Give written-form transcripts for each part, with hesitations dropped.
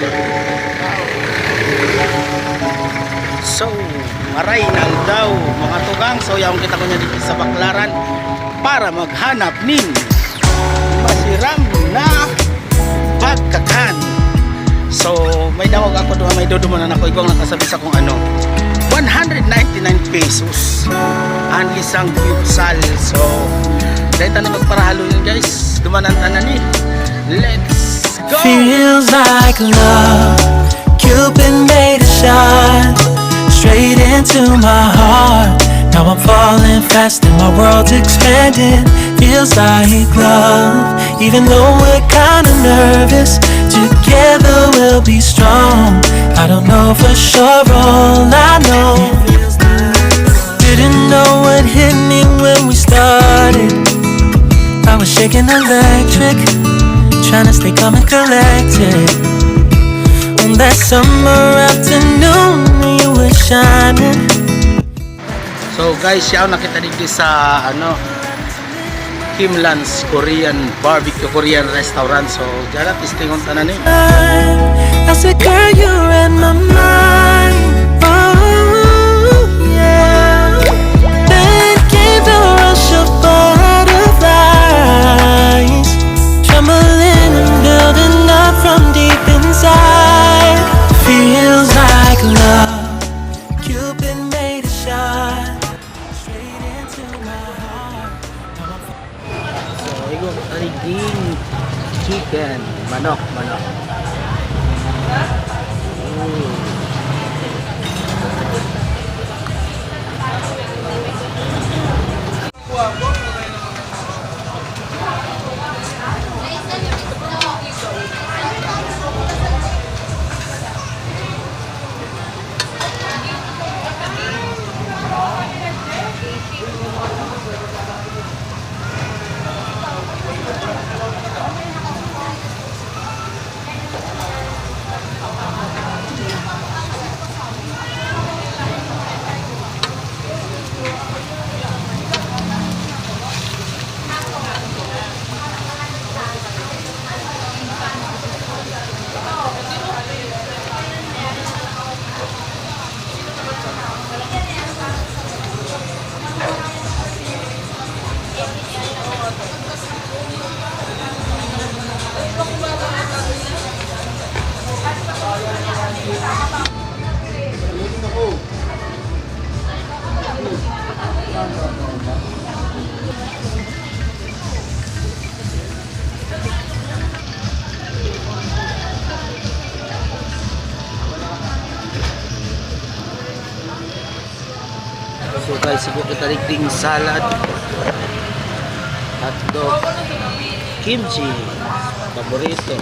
So, maray na daw mga tugang. So, yaong kita ko niya dito sa Baclaran para maghanap nin masiram na pagkakan. So, may dawag ako doon, may dudumanan ako. Ikaw nakasabi sa kung ano. 199 pesos. Ang isang sal. So, dahil tayo magparahalo yun guys. Dumanan tanan ni. Let's go! Feels like love. Cupid made a shot straight into my heart. Now I'm falling fast and my world's expanding. Feels like love. Even though we're kinda nervous, together we'll be strong. I don't know for sure, all I know didn't know what hit me when we started. I was shaking electric, trying to stay calm and collected. On that summer afternoon, you were shining. So guys, yaw nakita dito sa ano Kimlan's Korean Barbecue Korean Restaurant. So, dyan at istingon tanan ni. I said, girl, you read my mind. Oh, yeah. Then came the rush of butterflies, trembling and building up from deep inside. Feels like love. Cupid made a shot straight into my heart. So, igong tariging chicken. Manok. So guys, siguro kita rigting salad, hotdog, kimchi, paborito,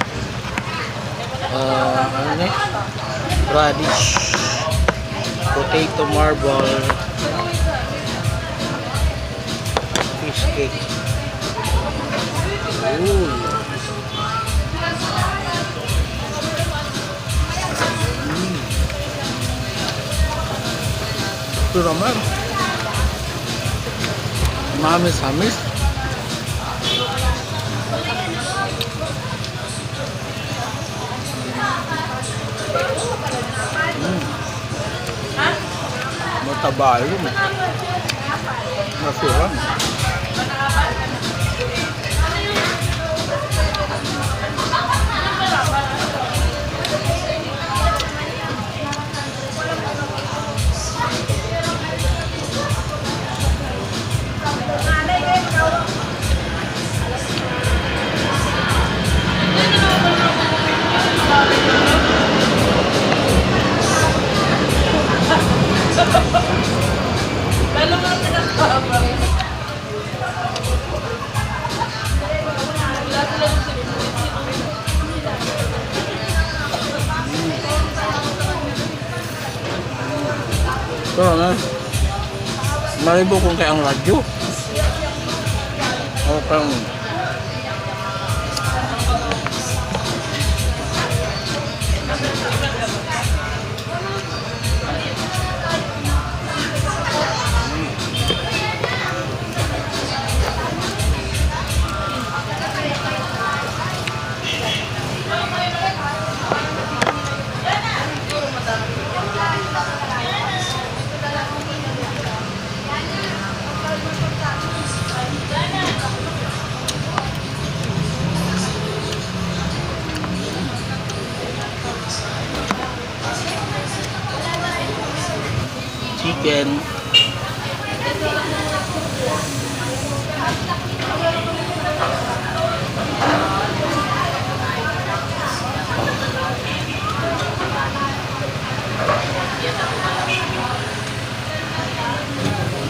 radish, potato marble, fish cake. Ooh. Ito naman. Mamis-hamis. Mataba yun. Masarap. Ito na. Malibo kung kaya ang radyo. O kang chicken.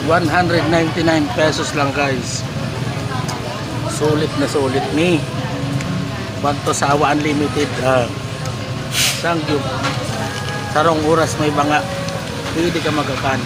₱199 lang guys. Sulit na sulit ni. Banto sa Awa Unlimited. Sangyup. Sarong oras may banga. Pwede ka magakan.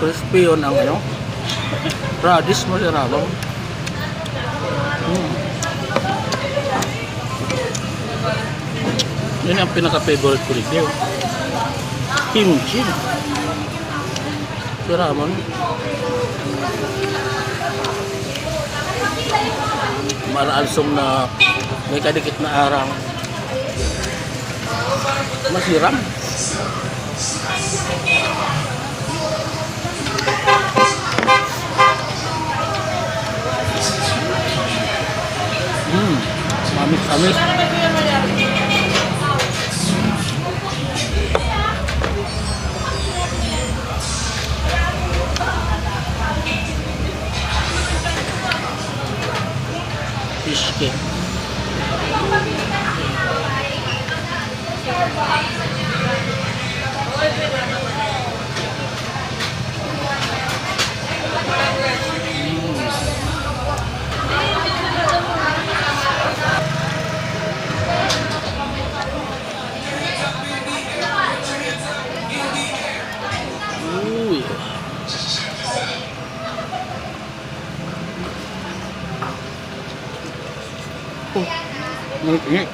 Crispy yun ang ano. Radish mo siya rabang. Yun ang pinaka-favorite ko review. Kimchi. Siramon. Maraalsong na may kadikit na arang. Masiram. Amis. Fish cake. Ngik.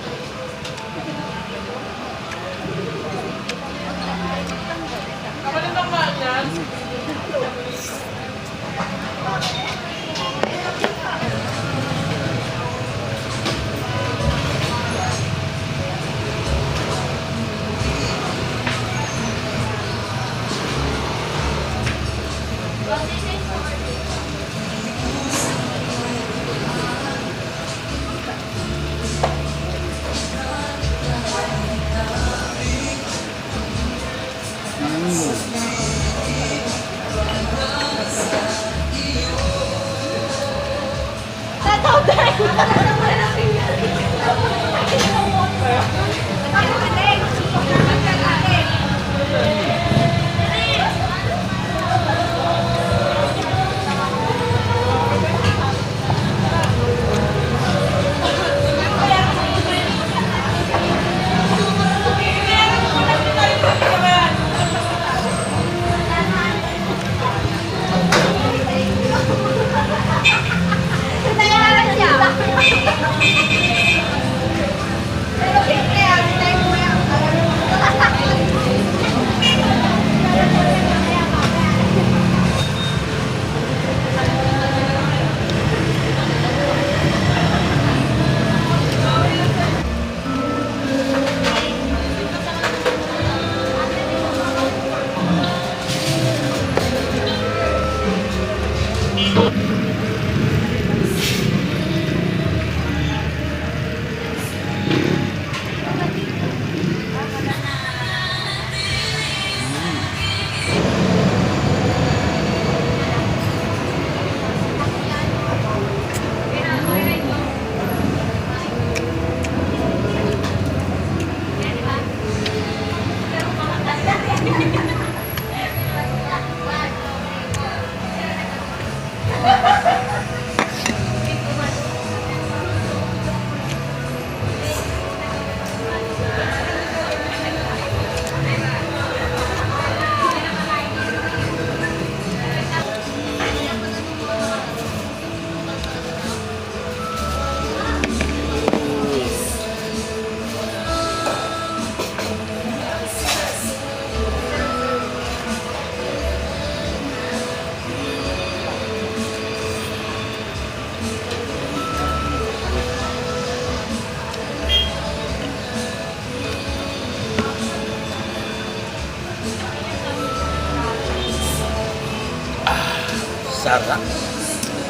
Sarap.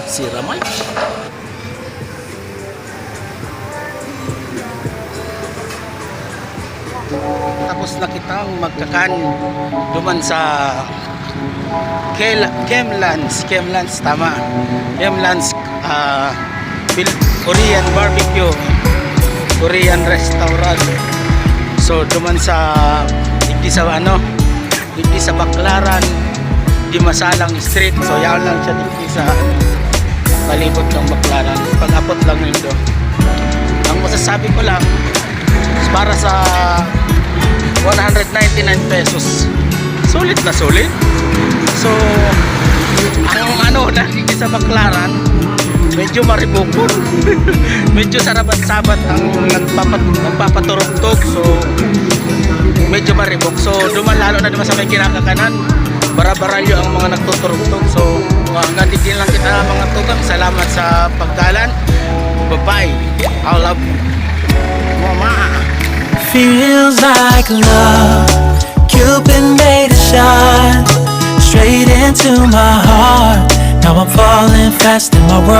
Si Ramay. Tapos na kitang magkakan duman sa Kemlands, tama. Kemlands Korean barbecue, Korean restaurant. So duman sa hindi sa Baclaran, di Masalang Street. So yaw lang siya dito sa palibot ng Baclaran. Pag-apot lang nito. Ang masasabi ko lang, para sa 199 pesos, sulit na sulit. So ang dahil sa Baclaran, medyo maribukon. Medyo sarabat-sabat ang nagpapaturugtog. So medyo maribok. So lalo na naman sa may kinakakanan, bara-baralyo ang mga nagtuturugtog. So hanggang din lang kita mga tugang. Salamat sa pagdalan. Bye-bye. I love you, Mama. Feels like love. Cupid made a shot straight into my heart. Now I'm falling fast in my world.